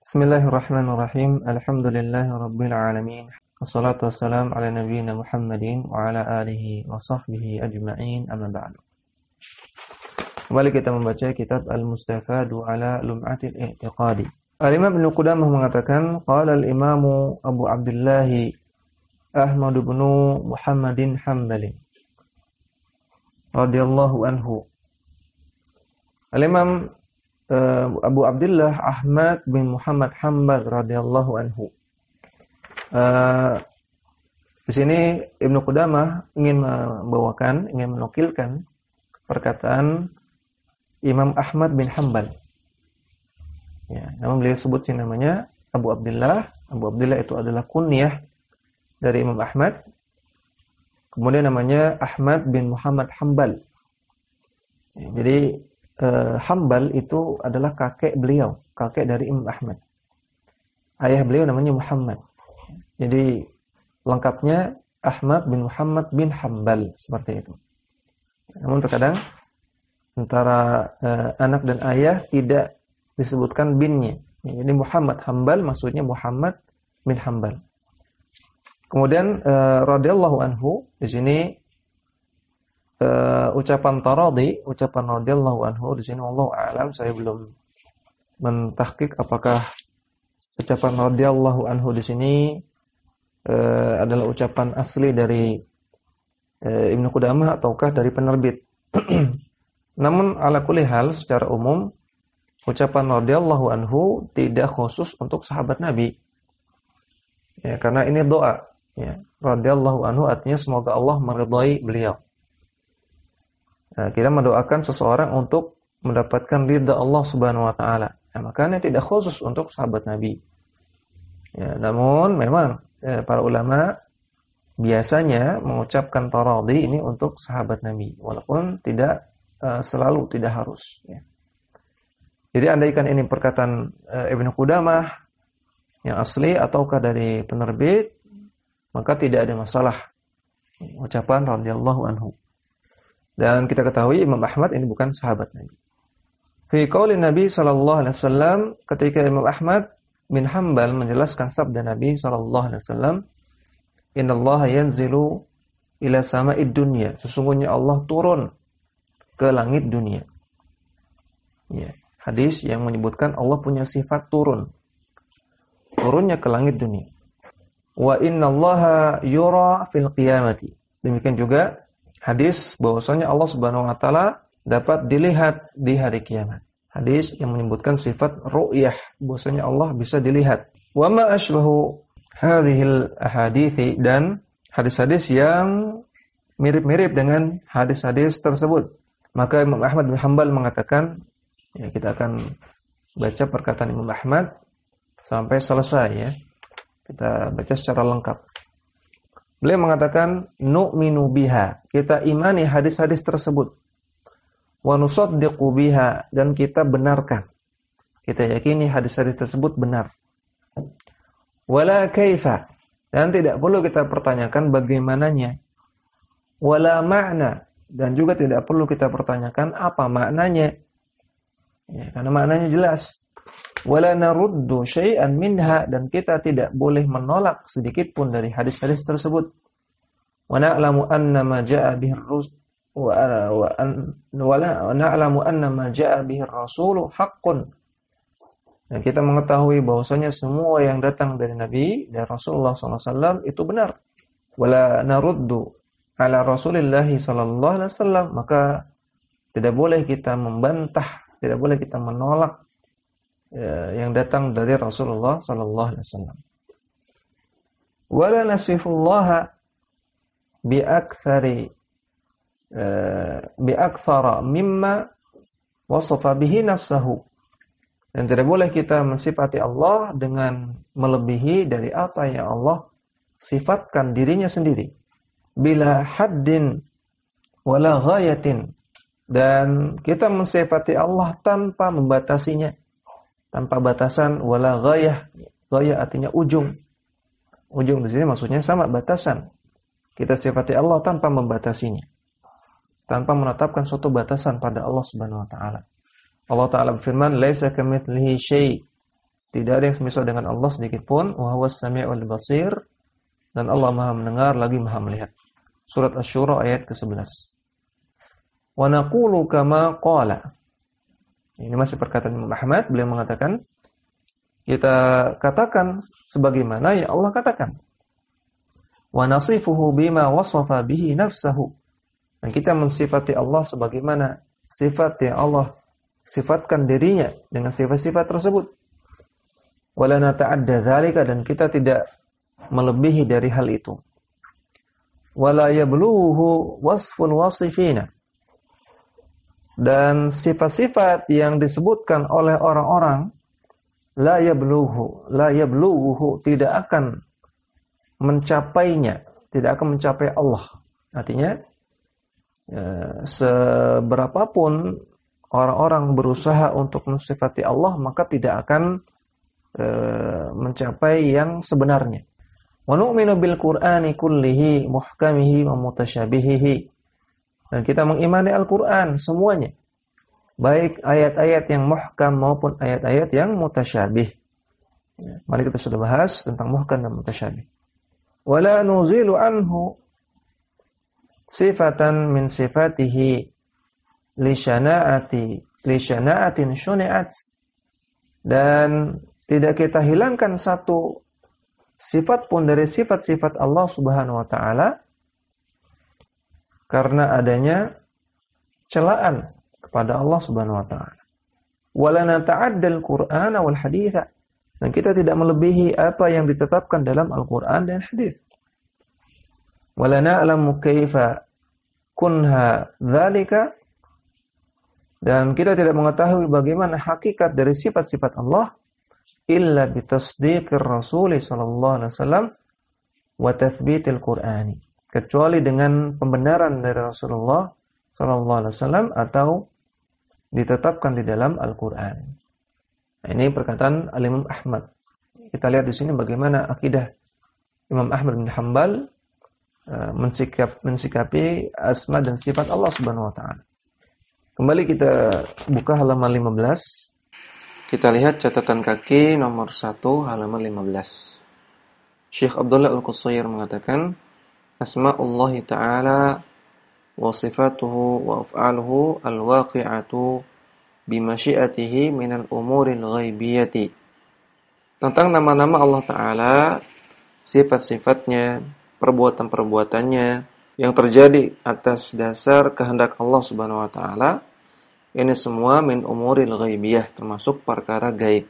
Bismillahirrahmanirrahim. Alhamdulillahirabbil alamin. Wassalatu wassalamu ala nabiyyina Muhammadin wa ala alihi wa sahbihi ajma'in. Amma ba'du. Kembali kita membaca kitab Al-Mustafadu ala Lum'atil I'tiqadi. Al-Imam Ibnu Qudamah mengatakan, qala al-Imamu Abu Abdullah Ahmad bin Muhammadin Hanbali radhiyallahu anhu. Al-Imam Abu Abdullah Ahmad bin Muhammad Hanbal radhiyallahu anhu. Di sini Ibnu Qudamah ingin menukilkan perkataan Imam Ahmad bin Hanbal. Ya, namun beliau sebut sini namanya Abu Abdullah. Abu Abdullah itu adalah kunyah dari Imam Ahmad. Kemudian namanya Ahmad bin Muhammad Hanbal. Ya, jadi Hanbal itu adalah kakek beliau, kakek dari Imam Ahmad. Ayah beliau namanya Muhammad. Jadi lengkapnya Ahmad bin Muhammad bin Hanbal, seperti itu. Namun terkadang antara anak dan ayah tidak disebutkan binnya. Jadi Muhammad Hanbal maksudnya Muhammad bin Hanbal. Kemudian radhiyallahu anhu di sini ucapan taradi, ucapan radhiyallahu anhu di sini wallahu a'lam, saya belum mentahqiq apakah ucapan radhiyallahu anhu di sini adalah ucapan asli dari Ibnu Qudamah ataukah dari penerbit. Namun ala kulli hal secara umum ucapan radhiyallahu anhu tidak khusus untuk sahabat Nabi. Ya, karena ini doa, ya. Radhiyallahu anhu artinya semoga Allah meridai beliau. Nah, kita mendoakan seseorang untuk mendapatkan ridha Allah Subhanahu wa taala. Nah, makanya tidak khusus untuk sahabat Nabi. Ya, namun memang para ulama biasanya mengucapkan taradhi ini untuk sahabat Nabi, walaupun tidak selalu, tidak harus, ya. Jadi andaikan ini perkataan Ibnu Qudamah yang asli ataukah dari penerbit, maka tidak ada masalah ucapan radhiyallahu anhu. Dan kita ketahui Imam Ahmad ini bukan sahabat Nabi. Fi qauli Nabi sallallahu alaihi wasallam, ketika Imam Ahmad bin Hanbal menjelaskan sabda Nabi sallallahu alaihi wasallam, "Innallaha yanzilu ila sama'id dunya." Sesungguhnya Allah turun ke langit dunia. Ya, hadis yang menyebutkan Allah punya sifat turun. Turunnya ke langit dunia. Wa innallaha yura fil qiyamati. Demikian juga hadis bahwasanya Allah Subhanahu wa taala dapat dilihat di hari kiamat. Hadis yang menyebutkan sifat ru'yah, bahwasanya Allah bisa dilihat. Wa ma asbahu hadhil ahadithi, dan hadis-hadis yang mirip-mirip dengan hadis-hadis tersebut. Maka Imam Ahmad bin Hanbal mengatakan, ya, kita akan baca perkataan Imam Ahmad sampai selesai, ya. Kita baca secara lengkap. Beliau mengatakan, nu'minu biha, kita imani hadis-hadis tersebut. Wa nusaddiqu biha, dan kita benarkan. Kita yakini hadis-hadis tersebut benar. Wala kaifa, dan tidak perlu kita pertanyakan bagaimananya. Wala ma'na, dan juga tidak perlu kita pertanyakan apa maknanya. Ya, karena maknanya jelas. Wala naruddu syai'an minha, dan kita tidak boleh menolak sedikit pun dari hadis-hadis tersebut. Wa na'lamu anna ma jaa'a bihi ar-rasul wa na'lamu anna ma jaa'a bihi ar-rasul haqqun. Dan kita mengetahui bahwasanya semua yang datang dari Nabi, dari Rasulullah SAW itu benar. Wala naruddu ala Rasulillah sallallahu alaihi wasallam, maka tidak boleh kita membantah, tidak boleh kita menolak yang datang dari Rasulullah sallallahu alaihi wasallam. Wala nasifullaha biaktsara mimma wasafa bihi nafsahu. Dan tidak boleh kita mensifati Allah dengan melebihi dari apa yang Allah sifatkan dirinya sendiri. Bila haddin wala ghayatin, dan kita mensifati Allah tanpa membatasinya, tanpa batasan, wala ghayah. Ghayah artinya ujung. Ujung di sini maksudnya sama, batasan. Kita sifati Allah tanpa membatasinya, tanpa menetapkan suatu batasan pada Allah Subhanahu wa taala. Allah taala berfirman, "Laisa kamitslihi syai'." Tidak ada yang semisal dengan Allah sedikit pun. Wa huwas sami'ul basir. Dan Allah Maha mendengar lagi Maha melihat. Surat Asy-Syura ayat ke-11. Wa naqulu kama qala. Ini masih perkataan Imam Ahmad, beliau mengatakan, kita katakan sebagaimana yang Allah katakan. Wa nasifuhu bima wasafa bihi nafsahu. Dan kita mensifati Allah sebagaimana sifat yang Allah sifatkan dirinya dengan sifat-sifat tersebut. Wala nata'adda dzalika, dan kita tidak melebihi dari hal itu. Wala yablughu wasful wasifina. Dan sifat-sifat yang disebutkan oleh orang-orang la yablughu tidak akan mencapainya, tidak akan mencapai Allah. Artinya seberapapun orang-orang berusaha untuk mensifati Allah, maka tidak akan mencapai yang sebenarnya. Wa nu'minu bil Qur'ani kullihi muhkamihi wa mutasyabihihi. Dan kita mengimani Al-Qur'an semuanya, baik ayat-ayat yang muhkam maupun ayat-ayat yang mutasyabih. Mari kita sudah bahas tentang muhkam dan mutasyabih. Wala nuzilu anhu sifatan min sifatihi li syana'atin syuni'at. Dan tidak kita hilangkan satu sifat pun dari sifat-sifat Allah Subhanahu wa taala karena adanya celaan kepada Allah Subhanahu wa taala. Wala nata'addal Qur'ana wal haditsa. Dan kita tidak melebihi apa yang ditetapkan dalam Al-Qur'an dan hadis. Wala na'lamu kaifa kunha dzalika. Dan kita tidak mengetahui bagaimana hakikat dari sifat-sifat Allah illa bitasdiqir Rasul sallallahu alaihi wasallam wa tathbitil Qur'ani. Kecuali dengan pembenaran dari Rasulullah sallallahu alaihi wasallam atau ditetapkan di dalam Al-Qur'an. Nah, ini perkataan Al-Imam Ahmad. Kita lihat di sini bagaimana akidah Imam Ahmad bin Hanbal mensikapi asma dan sifat Allah Subhanahu wa taala. Kembali kita buka halaman 15. Kita lihat catatan kaki nomor 1 halaman 15. Syekh Abdullah Al-Qusayr mengatakan, Asma'ullahi ta'ala wa sifatuhu wa af'aluhu al-waqi'atu bimasyiatihi minal umuril ghaibiyati. Tentang nama-nama Allah Ta'ala, sifat-sifatnya, perbuatan-perbuatannya yang terjadi atas dasar kehendak Allah Subhanahu wa taala, ini semua min umuril ghaibiyah, termasuk perkara gaib.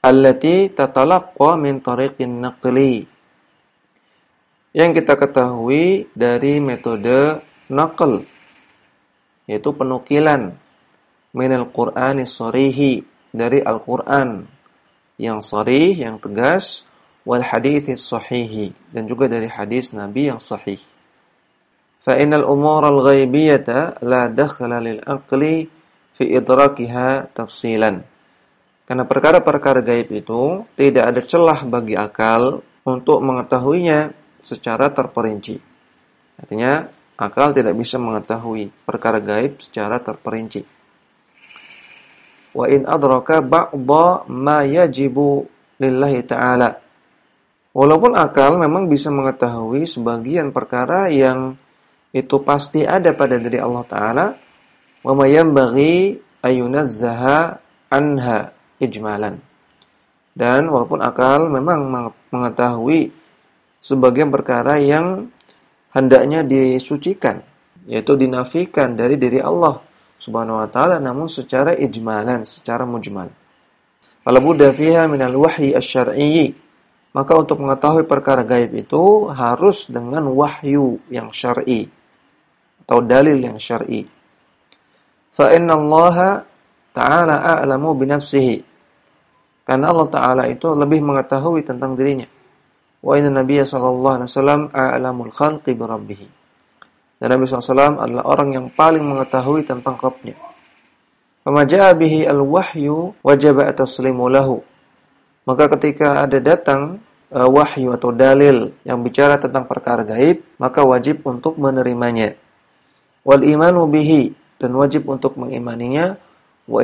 Allati tatalaqqa min tariqin naqli. Yang kita ketahui dari metode naql, yaitu penukilan minal Qur'ani sharihi, dari Al-Qur'an yang sharih, yang tegas, wal haditsis sahihi, dan juga dari hadis Nabi yang sahih. Fa innal umur al-ghaibiyata la dakhla lil aqli fi idrakiha tafsilan. Karena perkara-perkara gaib itu tidak ada celah bagi akal untuk mengetahuinya secara terperinci. Artinya akal tidak bisa mengetahui perkara gaib secara terperinci. Wa in adraka ba'dha ma yajibu lillahi ta'ala. Walaupun akal memang bisa mengetahui sebagian perkara yang itu pasti ada pada diri Allah Ta'ala, wa ma yanbaghi ayunazzaha anha ijmalan. Dan walaupun akal memang mengetahui sebagian perkara yang hendaknya disucikan, yaitu dinafikan dari diri Allah Subhanahu wa Ta'ala, namun secara ijmalan, secara mujmal. Fala budda fiha minal wahyi asy-syar'i. Maka untuk mengetahui perkara gaib itu harus dengan wahyu yang syar'i atau dalil yang syar'i. Fa inna Allah Ta'ala a'lamu bi nafsihi. Karena Allah Ta'ala itu lebih mengetahui tentang dirinya. Wa inna Nabiya sallallahu alaihi wasallam a'lamul khalqi bi rabbih. Dan Nabi SAW adalah orang yang paling mengetahui tentang Rabb-Nya. Fama ja'a bihi al-wahyu wajaba at-taslimu lahu. Maka ketika ada datang wahyu atau dalil yang bicara tentang perkara gaib, maka wajib untuk menerimanya. Wal imanu bihi, dan wajib untuk mengimaninya. wa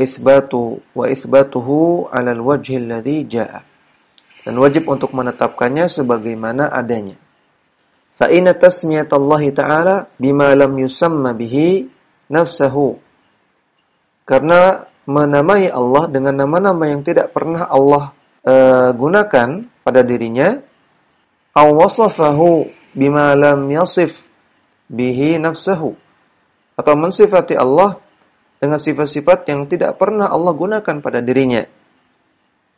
itsbatuhu 'ala al-wajhi alladhi jaa'a. Dan wajib untuk menetapkannya sebagaimana adanya. Fa inna tasmiyatallahi ta'ala bima lam yusamma bihi nafsahu. Karena menamai Allah dengan nama-nama yang tidak pernah Allah gunakan pada dirinya, aw wasafahu bima lam yasif bihi nafsahu, atau mensifati Allah dengan sifat-sifat yang tidak pernah Allah gunakan pada dirinya,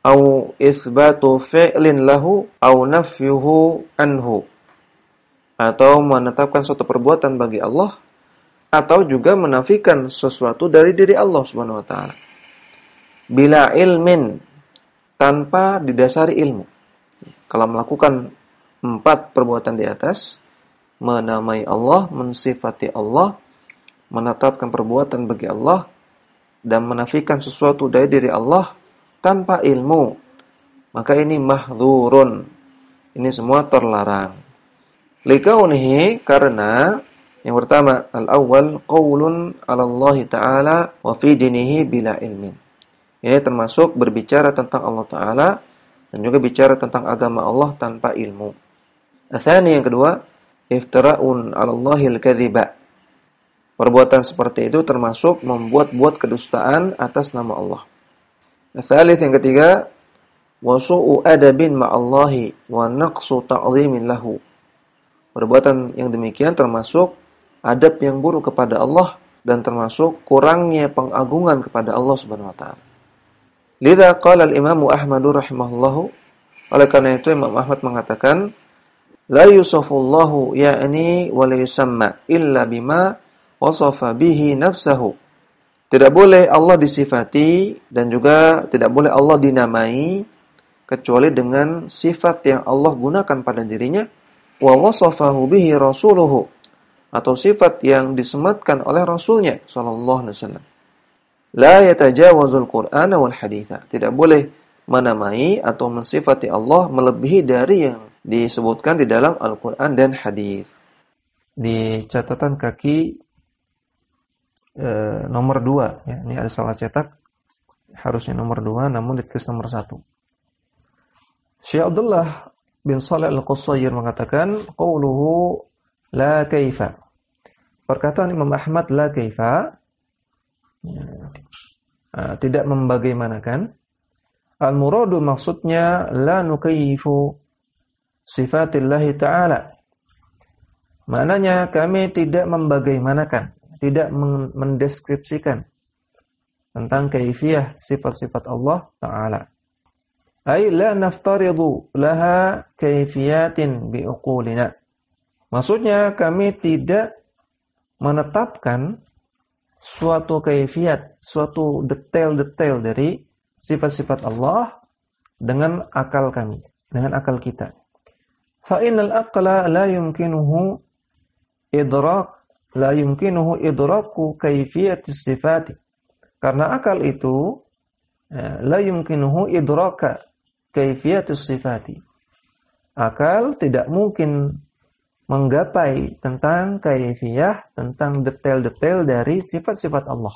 aw itsbatu fi'lin lahu aw nafyuhu anhu, atau menetapkan suatu perbuatan bagi Allah, atau juga menafikan sesuatu dari diri Allah Subhanahu wa taala. Bila ilmin, tanpa didasari ilmu. Kalau melakukan 4 perbuatan di atas, menamai Allah, mensifati Allah, menetapkan perbuatan bagi Allah, dan menafikan sesuatu dari diri Allah tanpa ilmu, maka ini mahdzurun. Ini semua terlarang. Likaunihi, karena yang pertama, al-awwal qaulun 'ala Allah Ta'ala wa fi dinihi bila ilmin. Ini termasuk berbicara tentang Allah Ta'ala dan juga bicara tentang agama Allah tanpa ilmu. Atsani, yang kedua, iftira'un 'ala Allahil kadhiba. Perbuatan seperti itu termasuk membuat-buat kedustaan atas nama Allah. Atsalits, yang ketiga, wasu'u adabin ma'allahi wa naqsu ta'zimin lahu. Perbuatan yang demikian termasuk adab yang buruk kepada Allah dan termasuk kurangnya pengagungan kepada Allah Subhanahu wa taala. Lidza qala al-Imam Ahmad rahimahullahu, oleh karena itu Imam Ahmad mengatakan, la yusafullahu ya'ni wa la yusamma illa bima wasafa bihi nafsahu. Tidak boleh Allah disifati dan juga tidak boleh Allah dinamai kecuali dengan sifat yang Allah gunakan pada dirinya, wa wasafahu bihi rasuluhu, atau sifat yang disematkan oleh Rasulnya sallallahu alaihi wasallam. La yatajawazul Qur'ana wal haditha. Tidak boleh menamai atau mensifati Allah melebihi dari yang disebutkan di dalam Al-Qur'an dan hadis. Di catatan kaki nomor 2 ya, ini ada salah cetak, harusnya nomor 2 namun ditulis nomor 1. Syekh Abdullah bin Shalih Al-Qushayr mengatakan qauluhu la kaifa. Perkataan Imam Ahmad la kaifa, tidak membagaimanakan. Al-muradu, maksudnya, la nukayyifu sifatillahi ta'ala. Maknanya kami tidak membagaimanakan, tidak mendeskripsikan tentang kaifiyah sifat-sifat Allah Ta'ala. Ay la naftaridu laha kaifiyatin biuqulina. Maksudnya kami tidak menetapkan suatu kaifiyat, suatu detail-detail dari sifat-sifat Allah dengan akal kami, dengan akal kita. Fa innal aqla la yumkinuhu idraku kaifiyati sifati. Karena akal itu la yumkinuhu idraka kaifiyati sifati. Akal tidak mungkin menggapai tentang kaifiyah, tentang detail-detail dari sifat-sifat Allah.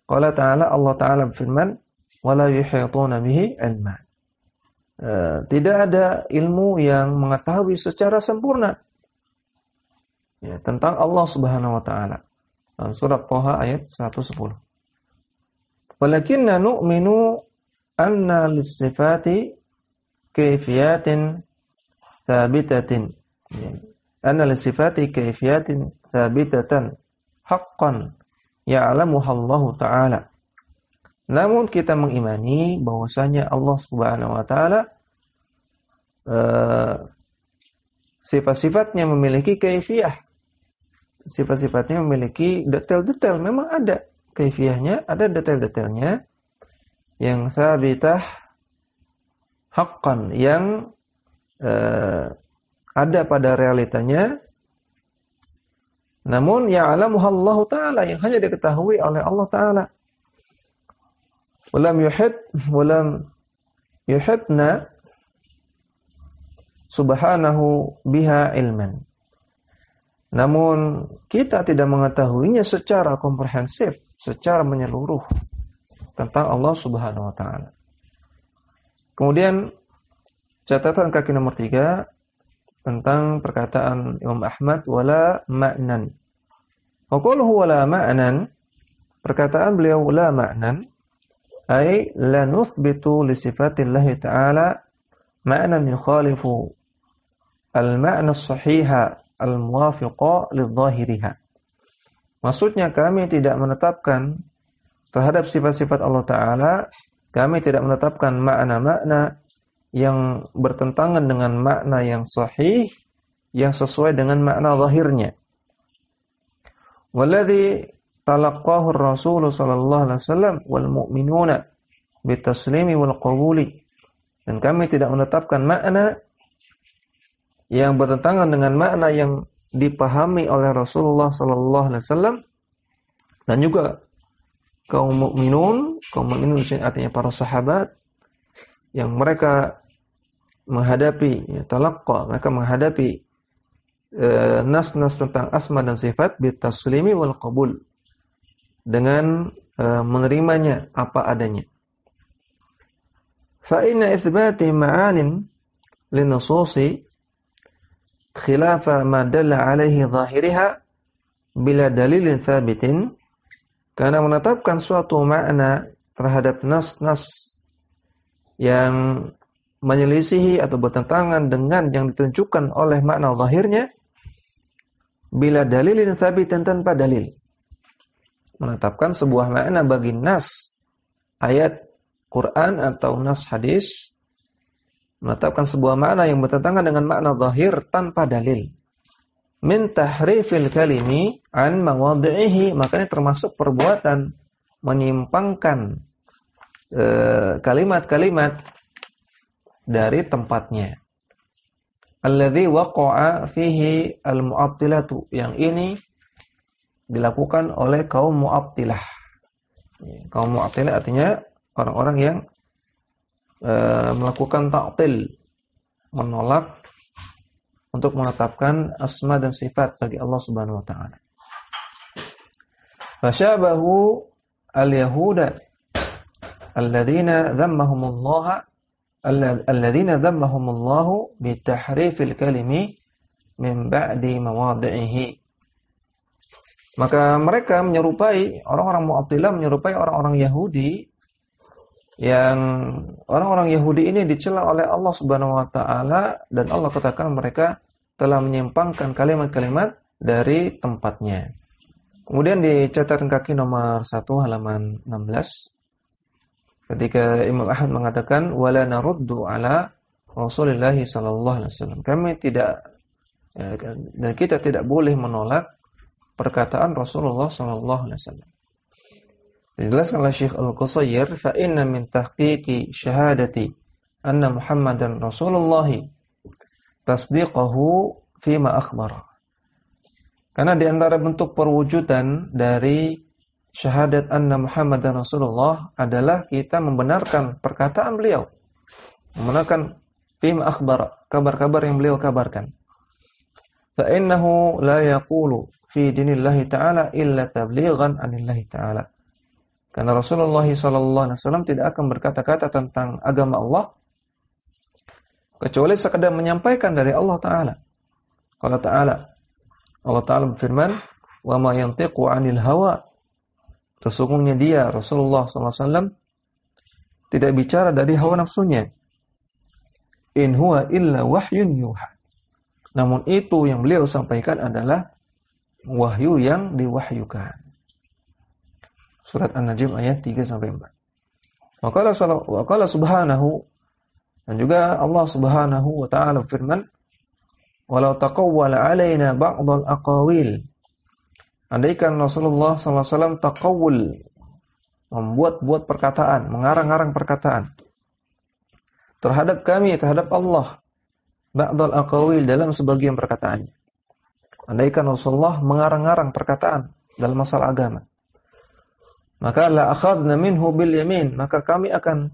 Qala ta'ala, Allah Ta'ala berfirman, wala yuhituna bihi ilma. Tidak ada ilmu yang mengetahui secara sempurna ya, tentang Allah Subhanahu wa taala. Dalam surat Thaha ayat 110. Walakinna nu'minu anna lis-sifati kaifiyatin thabitatin. Anna lis-sifati kaifiyatin thabitatan haqqan ya'lamuha Allah Ta'ala. Namun kita mengimani bahwasanya Allah Subhanahu wa taala sifat-sifatnya memiliki kaifiyah. Sifat-sifatnya memiliki detail-detail, memang ada kaifiyahnya, ada detail-detailnya yang sabitah haqqan, yang ada pada realitanya. Namun ya'lamuha Allah Ta'ala, yang hanya diketahui oleh Allah Ta'ala. Walam yuhitna subhanahu biha ilman. Namun kita tidak mengetahuinya secara komprehensif. secara menyeluruh tentang Allah Subhanahu wa taala. Kemudian catatan kaki nomor 3 tentang perkataan Imam Ahmad wala ma'nan. Wa qawluhu wala ma'nan, perkataan beliau la ma'nan ay la nuthbitu li sifatillahi ta'ala ma'nan yukhalifu al-ma'na as-sahiha al-muwafiqa lidh-dhahiriha. Maksudnya kami tidak menetapkan terhadap sifat-sifat Allah Ta'ala, kami tidak menetapkan makna-makna yang bertentangan dengan makna yang sahih, yang sesuai dengan makna zahirnya. Walladhi talaqqahu ar-rasul sallallahu alaihi wasallam wal mu'minuna bitaslimi wal qabuli. Dan kami tidak menetapkan makna yang bertentangan dengan makna yang dipahami oleh Rasulullah sallallahu alaihi wasallam dan juga kaum mukminun di sini artinya para sahabat yang mereka menghadapi mereka menghadapi nas-nas tentang asma dan sifat bitaslimi wal qabul, dengan menerimanya apa adanya. Fa inna itsbati ma'anin linususi khilafa ma dalla alaihi zahiriha bila dalilin thabitin, karena menetapkan suatu makna terhadap nas-nas yang menyelisihi atau bertentangan dengan yang ditunjukkan oleh makna zahirnya, bila dalilin thabitin, tanpa dalil. Menetapkan sebuah makna bagi nas ayat Quran atau nas hadis, menetapkan sebuah makna yang bertentangan dengan makna zahir tanpa dalil. Min tahrifil kalimi an mawadhihi, makanya termasuk perbuatan menyimpangkan kalimat-kalimat dari tempatnya. Alladzi waqa'a fihi al-mu'attilatu, yang ini dilakukan oleh kaum mu'attilah. Kaum mu'attilah artinya orang-orang yang melakukan ta'til, menolak untuk menetapkan asma dan sifat bagi Allah Subhanahu wa taala. Fasyabahu al-yahuda alladzina dhammahumullahu bitahrifil kalimi min ba'di mawadhihi. Maka mereka menyerupai, orang-orang Mu'attilah menyerupai orang-orang Yahudi, yang orang-orang Yahudi ini dicela oleh Allah Subhanahu wa taala, dan Allah katakan mereka telah menyimpangkan kalimat-kalimat dari tempatnya. Kemudian di catatan kaki nomor 1 halaman 16, ketika Imam Ahmad mengatakan wala naruddu ala Rasulillah sallallahu alaihi wasallam, kami tidak dan kita tidak boleh menolak perkataan Rasulullah sallallahu alaihi wasallam. Dijelaskan oleh Syekh Al-Qusayyir, fa inna min tahqiqi syahadati anna Muhammadan Rasulullah tasdiqahu fima akhbar. Karena di antara bentuk perwujudan dari syahadat anna Muhammadan Rasulullah adalah kita membenarkan perkataan beliau, membenarkan fima akhbar, kabar-kabar yang beliau kabarkan. Fa innahu la yaqulu fi dinillahi ta'ala illa tablighan anillahi ta'ala. Karena Rasulullah SAW tidak akan berkata-kata tentang agama Allah kecuali sekadar menyampaikan dari Allah Ta'ala. Allah Ta'ala berfirman, wa ma yantiqu 'anil hawa. Sesungguhnya dia, Rasulullah SAW, tidak bicara dari hawa nafsunya. In huwa illa wahyun yuha. Namun itu yang beliau sampaikan adalah wahyu yang diwahyukan. Surat An-Najm ayat 3-4. Wa qala subhanahu, dan juga Allah Subhanahu wa taala berfirman, walau taqawwala alaina ba'dal aqawil. Andaikan Rasulullah SAW taqawul, membuat-buat perkataan, mengarang-arang perkataan terhadap kami, terhadap Allah, ba'dal aqawil, dalam sebagian perkataannya. Andaikan Rasulullah mengarang-arang perkataan dalam masalah agama, maka la akhadna minhu bil yamin, maka kami akan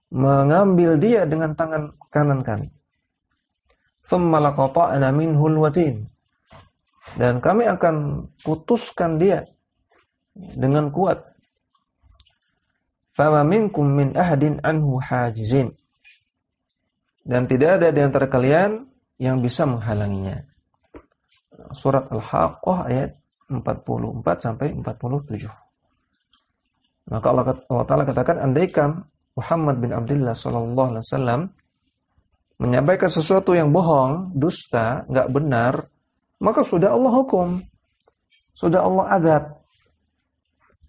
mengambil dia dengan tangan kanan kami. Thumma laqata'na minhu al-watin, dan kami akan putuskan dia dengan kuat. Fama minkum min ahadin anhu hajizin. Dan tidak ada di antara kalian yang bisa menghalanginya. Surat Al-Haqqah ayat 44 sampai 47. Maka Allah Ta'ala katakan, andaikan Muhammad bin Abdullah sallallahu alaihi wasallam menyampaikan sesuatu yang bohong, dusta, enggak benar, maka sudah Allah hukum. Sudah Allah adab.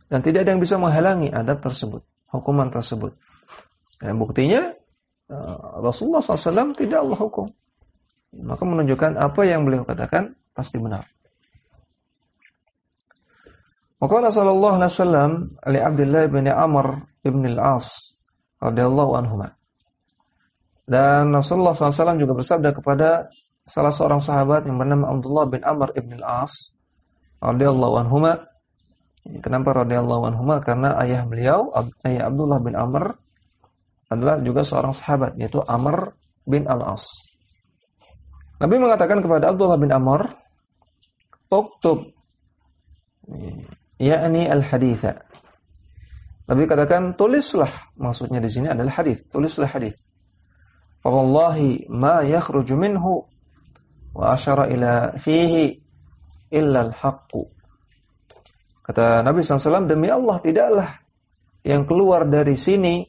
Dan tidak ada yang bisa menghalangi adab tersebut, hukuman tersebut. Dan buktinya Rasulullah SAW tidak Allah hukum. Maka menunjukkan apa yang beliau katakan pasti benar. Maka Rasulullah SAW Ali Abdullah bin Amr bin Al-As radhiyallahu anhuma. Dan Rasulullah SAW juga bersabda kepada salah seorang sahabat yang bernama Abdullah bin Amr bin Al-As radhiyallahu anhuma. Kenapa radhiyallahu anhuma? Karena ayah beliau, ayah Abdullah bin Amr adalah juga seorang sahabat, yaitu Amr bin Al-As. Nabi mengatakan kepada Abdullah bin Amr, "Uktub," yakni al-haditha. Nabi katakan, tulislah, maksudnya di sini adalah hadis, tulislah hadis. Fa wallahi ma yakhruju minhu wa asyara ila fihi illa al-haqqu. Kata Nabi SAW, demi Allah tidaklah yang keluar dari sini.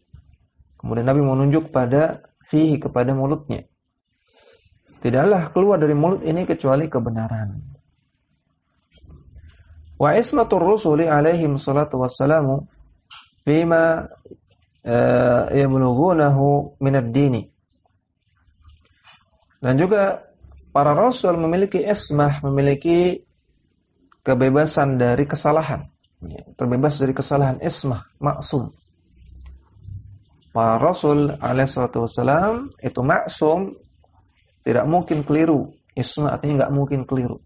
Kemudian Nabi menunjuk pada fihi, kepada mulutnya. Tidaklah keluar dari mulut ini kecuali kebenaran. Wa ismatur rusuli alaihim salatu wassalamu bima yablughunahu minad dini. Dan juga para rasul memiliki ismah, memiliki kebebasan dari kesalahan. Terbebas dari kesalahan, ismah, maksum. Para Rasul alaihissalam itu maksum, tidak mungkin keliru. Isma artinya nggak mungkin keliru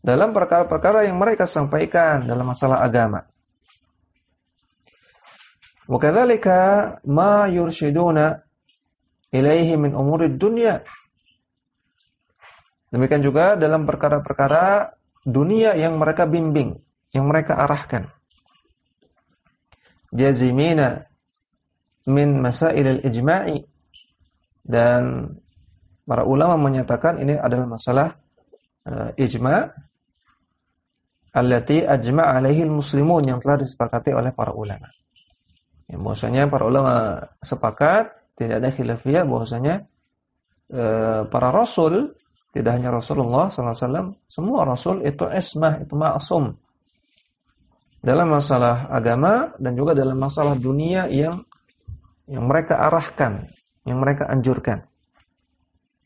dalam perkara-perkara yang mereka sampaikan dalam masalah agama. Wa kadzalika ma yurshiduna ilaihi min umurid dunya. Demikian juga dalam perkara-perkara dunia yang mereka bimbing, yang mereka arahkan. Jazimina min masailil ijma'i, dan para ulama menyatakan ini adalah masalah ijma' allati ajma'a alaihi muslimun, yang telah disepakati oleh para ulama. Yang bahwasanya para ulama sepakat, tidak ada khilafiyah bahwasanya para rasul, tidak hanya Rasulullah SAW, semua rasul itu ismah, itu ma'sum dalam masalah agama dan juga dalam masalah dunia yang mereka arahkan, yang mereka anjurkan.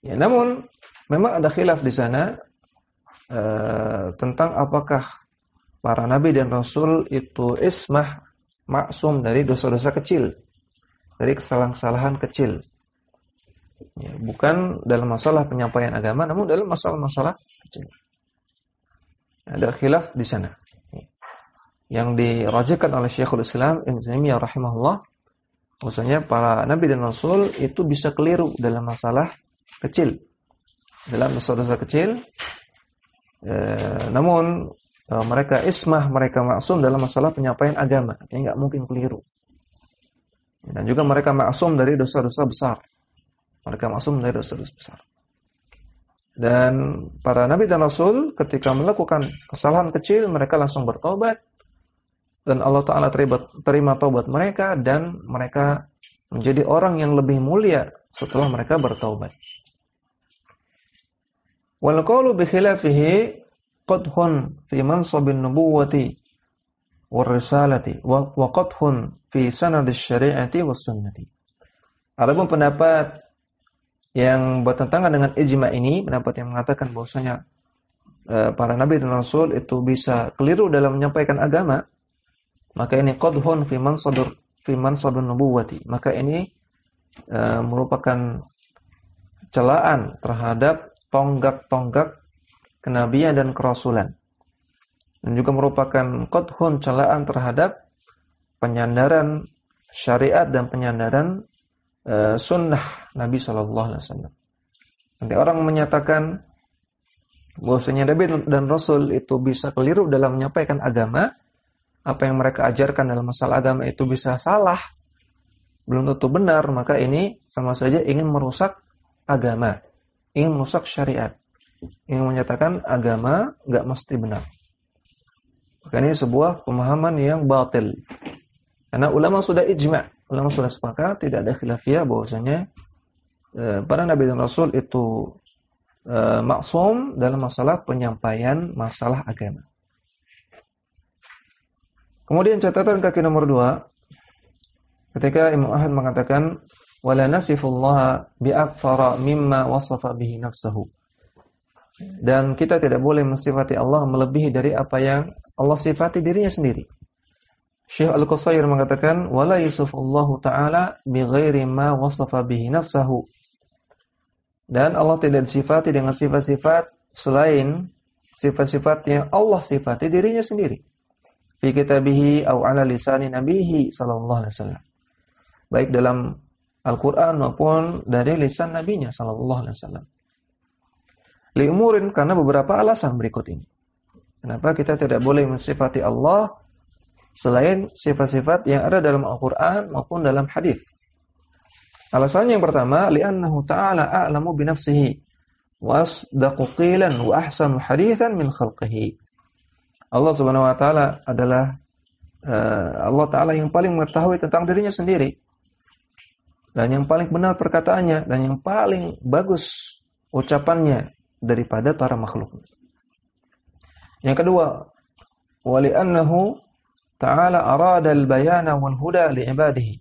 Ya, namun memang ada khilaf di sana tentang apakah para nabi dan rasul itu ismah, maksum dari dosa-dosa kecil, dari kesalahan-kesalahan kecil. Ya, bukan dalam masalah penyampaian agama, namun dalam masalah-masalah kecil. Ada khilaf di sana. Yang dirajikan oleh Syekhul Islam Ibnu Taimiyah rahimahullah, maksudnya para nabi dan rasul itu bisa keliru dalam masalah kecil, dalam dosa-dosa kecil, namun mereka ismah, mereka maksum dalam masalah penyampaian agama, artinya nggak mungkin keliru. Dan juga mereka maksum dari dosa-dosa besar, mereka maksum dari dosa-dosa besar. Dan para nabi dan rasul ketika melakukan kesalahan kecil, mereka langsung bertobat. Dan Allah Ta'ala terima taubat mereka, dan mereka menjadi orang yang lebih mulia setelah mereka bertaubat. Wal qawlu bi khilafihi qadhun fi mansabin nubuwwati war risalati wa qadhun fi sanadis syari'ati was sunnati. Adapun pendapat yang bertentangan dengan ijma' ini, pendapat yang mengatakan bahwasanya para nabi dan rasul itu bisa keliru dalam menyampaikan agama, maka ini qadhun fi mansabin nubuwwati. Maka ini merupakan celaan terhadap tonggak-tonggak kenabian dan kerasulan. Dan juga merupakan qadhun, celaan terhadap penyandaran syariat dan penyandaran sunnah Nabi sallallahu alaihi wasallam. Nanti orang menyatakan bahwasanya Nabi dan Rasul itu bisa keliru dalam menyampaikan agama, apa yang mereka ajarkan dalam masalah agama itu bisa salah, belum tentu benar, maka ini sama saja ingin merusak agama, ingin merusak syariat, ingin menyatakan agama nggak mesti benar. Maka ini sebuah pemahaman yang batil. Karena ulama sudah ijma', ulama sudah sepakat, tidak ada khilafiyah bahwasanya para nabi dan rasul itu maksum dalam masalah penyampaian masalah agama. Kemudian catatan kaki nomor 2, ketika Imam Ahmad mengatakan wala nasifullaha bi'aktsara mimma wasafa bihi nafsuhu. Dan kita tidak boleh mensifati Allah melebihi dari apa yang Allah sifati dirinya sendiri. Syekh Al-Qusair mengatakan wala yusufullahu ta'ala bighairi ma wasafa bihi nafsuhu. Dan Allah tidak disifati dengan sifat-sifat selain sifat-sifat yang Allah sifati dirinya sendiri. Fi kitabihi au ala lisani nabihi sallallahu alaihi wasallam. Baik dalam Al-Qur'an maupun dari lisan nabinya sallallahu alaihi wasallam. Li umurin, karena beberapa alasan berikut ini. Kenapa kita tidak boleh mensifati Allah selain sifat-sifat yang ada dalam Al-Qur'an maupun dalam hadis? Alasannya yang pertama, li'annahu ta'ala a'lamu bi nafsihi wa asdaqu qilan wa ahsanu haditsan min khalqihi. Allah Subhanahu wa taala adalah Allah taala yang paling mengetahui tentang dirinya sendiri dan yang paling benar perkataannya dan yang paling bagus ucapannya daripada para makhluk. Yang kedua, wali annahu ta'ala arada al-bayana wal huda li ibadihi.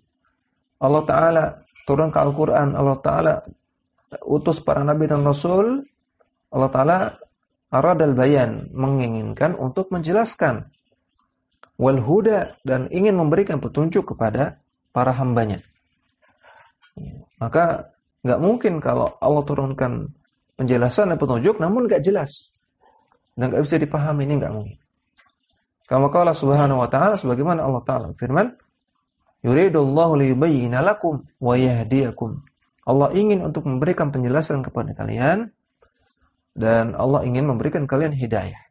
Allah taala turun ke Al-Qur'an, Allah taala utus para nabi dan rasul, Allah taala aradal bayan, menginginkan untuk menjelaskan, wal huda, dan ingin memberikan petunjuk kepada para hambanya. Maka nggak mungkin kalau Allah turunkan penjelasan dan petunjuk namun nggak jelas dan nggak bisa dipahami, ini nggak mungkin. Kama qala subhanahu wa ta'ala, sebagaimana Allah taala firman, yuridullahu liyubayyina lakum wa yahdiyakum. Allah ingin untuk memberikan penjelasan kepada kalian dan Allah ingin memberikan kalian hidayah.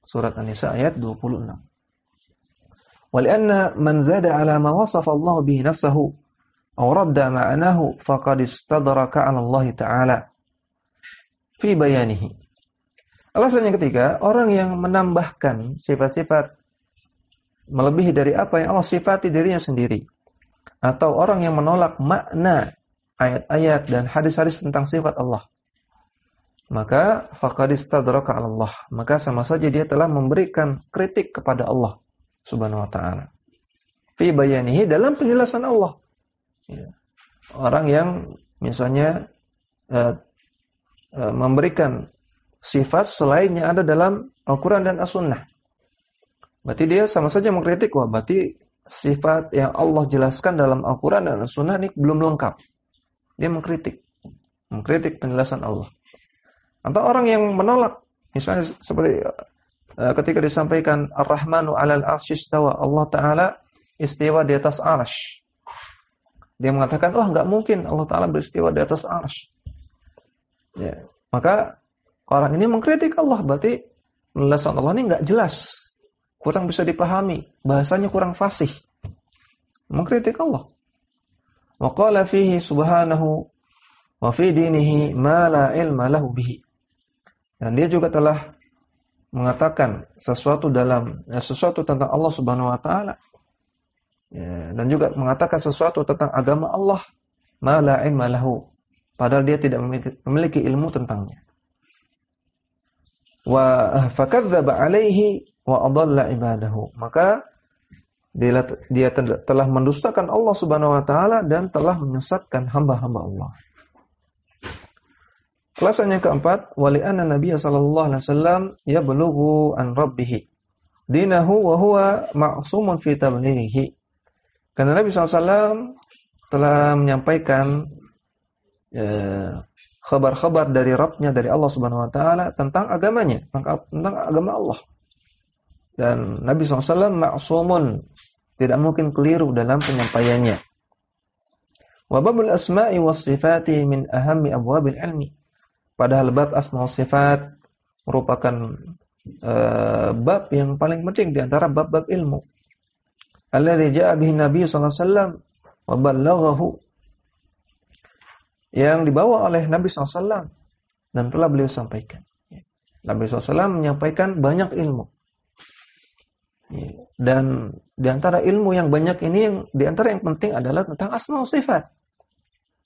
Surat An-Nisa ayat 26. Walianna man zada ala ma wasafa Allah bihi nafsahu aw radda ma'anahu faqad istadraka 'ala Allah Ta'ala fi bayanihi. Alasan yang ketiga, orang yang menambahkan sifat-sifat melebihi dari apa yang Allah sifati dirinya sendiri, atau orang yang menolak makna ayat-ayat dan hadis-hadis tentang sifat Allah, maka faqad istadraka 'ala Allah, maka sama saja dia telah memberikan kritik kepada Allah Subhanahu wa taala. Fi bayanihi, dalam penjelasan Allah. Orang yang misalnya memberikan sifat selain yang ada dalam Al-Qur'an dan As-Sunnah, berarti dia sama saja mengkritik, wah berarti sifat yang Allah jelaskan dalam Al-Qur'an dan As-Sunnah ini belum lengkap. Dia mengkritik penjelasan Allah. Atau orang yang menolak, misalnya seperti ketika disampaikan Ar-Rahmanu 'alal 'arsy istawa, Allah taala istiwa di atas 'arsy. Dia mengatakan, "Oh, enggak mungkin Allah taala beristiwa di atas 'arsy." Ya, maka orang ini mengkritik Allah, berarti penjelasan Allah ini enggak jelas, kurang bisa dipahami, bahasanya kurang fasih. Mengkritik Allah. Wa qala fihi subhanahu wa fi dinihi ma la ilma lahu bihi. Dan dia juga telah mengatakan sesuatu tentang Allah Subhanahu wa taala. Ya, dan juga mengatakan sesuatu tentang agama Allah, ma la ilma lahu, padahal dia tidak memiliki ilmu tentangnya. Wa fakadzdzaba alaihi wa adalla ibadahu. Maka dia telah mendustakan Allah Subhanahu wa taala dan telah menyesatkan hamba-hamba Allah. Alasan yang keempat, wali anna Nabiya sallallahu alaihi wasallam yablughu an rabbih dinahu wa huwa ma'sumun fi tablighihi. Karena Nabi SAW telah menyampaikan kabar-kabar dari Rabb-Nya, dari Allah Subhanahu wa taala tentang agamanya, tentang agama Allah. Dan Nabi SAW ma'sumun, tidak mungkin keliru dalam penyampaiannya. Wa babul asma'i was sifati min ahammi abwabil ilmi. Padahal bab asma wa sifat merupakan bab yang paling penting di antara bab-bab ilmu. Alladzi ja'a bihi Nabi sallallahu alaihi wasallam wa ballaghahu, yang dibawa oleh Nabi sallallahu alaihi wasallam dan telah beliau sampaikan. Nabi sallallahu alaihi wasallam menyampaikan banyak ilmu. Dan di antara ilmu yang banyak ini, yang di antara yang penting adalah tentang asma wa sifat.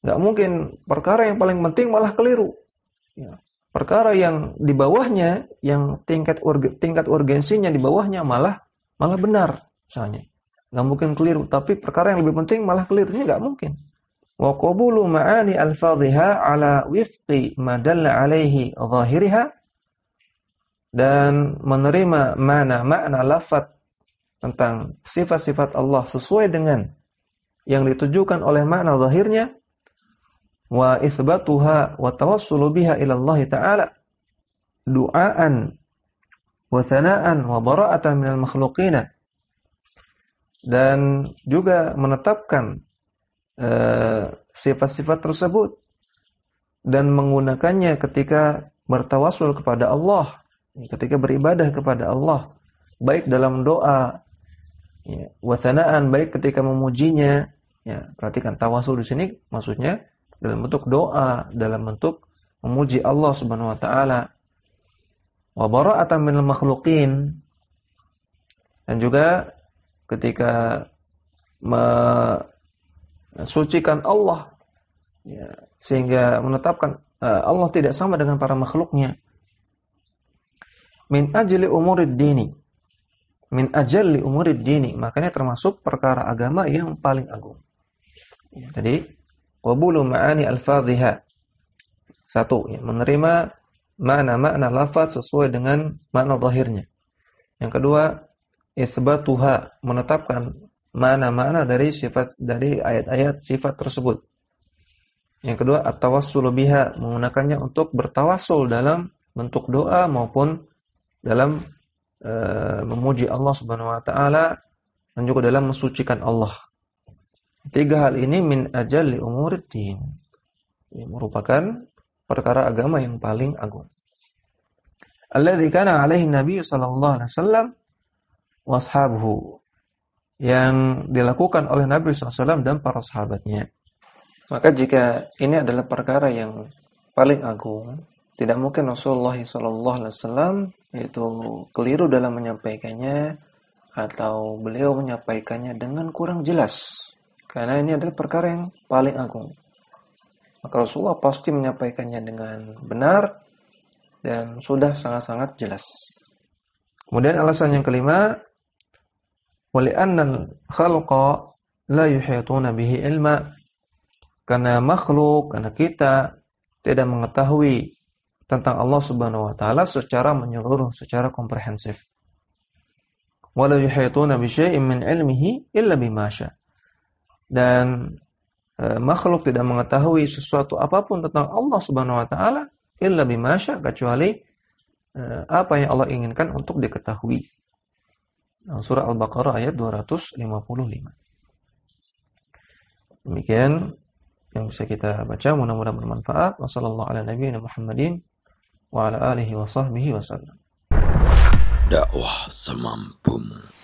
Enggak mungkin perkara yang paling penting malah keliru. Perkara yang di bawahnya, yang tingkat urgensinya di bawahnya malah benar misalnya. Enggak mungkin keliru, tapi perkara yang lebih penting malah keliru, ini enggak mungkin. Wa qabulu ma'ani al-fadhiha ala wifqi ma dalla alaihi zahiriha, dan menerima makna lafaz tentang sifat-sifat Allah sesuai dengan yang ditujukan oleh makna zahirnya, wa itsbatuha wa tawassulu biha ila Allah taala du'aan wa thana'an wa bara'atan minal makhluqina, dan juga menetapkan sifat-sifat tersebut dan menggunakannya ketika bertawassul kepada Allah, ketika beribadah kepada Allah, baik dalam doa, wa thana'an, baik ketika memujinya. Perhatikan, tawassul di sini maksudnya dalam bentuk doa, dalam bentuk memuji Allah Subhanahu wa taala. Wa bara'atan minal makhluqin, dan juga ketika mensucikan Allah, sehingga menetapkan Allah tidak sama dengan para makhluknya. Min ajli umurid dini, min ajalli umurid dini, makanya termasuk perkara agama yang paling agung. Jadi qabulu ma'ani al-fadhiha, satu, menerima makna lafaz sesuai dengan makna zahirnya. Yang kedua, itsbatuha, menetapkan makna dari sifat, dari ayat-ayat sifat tersebut. Yang kedua, at-tawassulu biha, menggunakannya untuk bertawassul dalam bentuk doa maupun dalam memuji Allah Subhanahu wa taala, dan juga dalam mensucikan Allah. Tiga hal ini min ajalli umurid din, merupakan perkara agama yang paling agung. Alladzi kana alaihi Nabi sallallahu alaihi wasallam wa ashabuhu, yang dilakukan oleh Nabi sallallahu alaihi wasallam dan para sahabatnya. Maka jika ini adalah perkara yang paling agung, tidak mungkin Rasulullah sallallahu alaihi wasallam itu keliru dalam menyampaikannya, atau beliau menyampaikannya dengan kurang jelas. Karena ini adalah perkara yang paling agung. Maka Rasulullah pasti menyampaikannya dengan benar dan sudah sangat-sangat jelas. Kemudian alasan yang kelima, wali'annal khalqa la yuhituna bihi ilma, karena makhluk, karena kita tidak mengetahui tentang Allah Subhanahu wa taala secara menyeluruh, secara komprehensif. Wala yuhituna bi syai'in min ilmihi illa bima syaa. Dan makhluk tidak mengetahui sesuatu apapun tentang Allah Subhanahu wa taala illa bima syaa, kecuali apa yang Allah inginkan untuk diketahui. Surah Al-Baqarah ayat 255. Demikian yang bisa kita baca, mudah-mudahan bermanfaat. Wassallallahu ala nabiyina Muhammadin wa ala alihi wa sahbihi wasallam. Dakwah semampumu.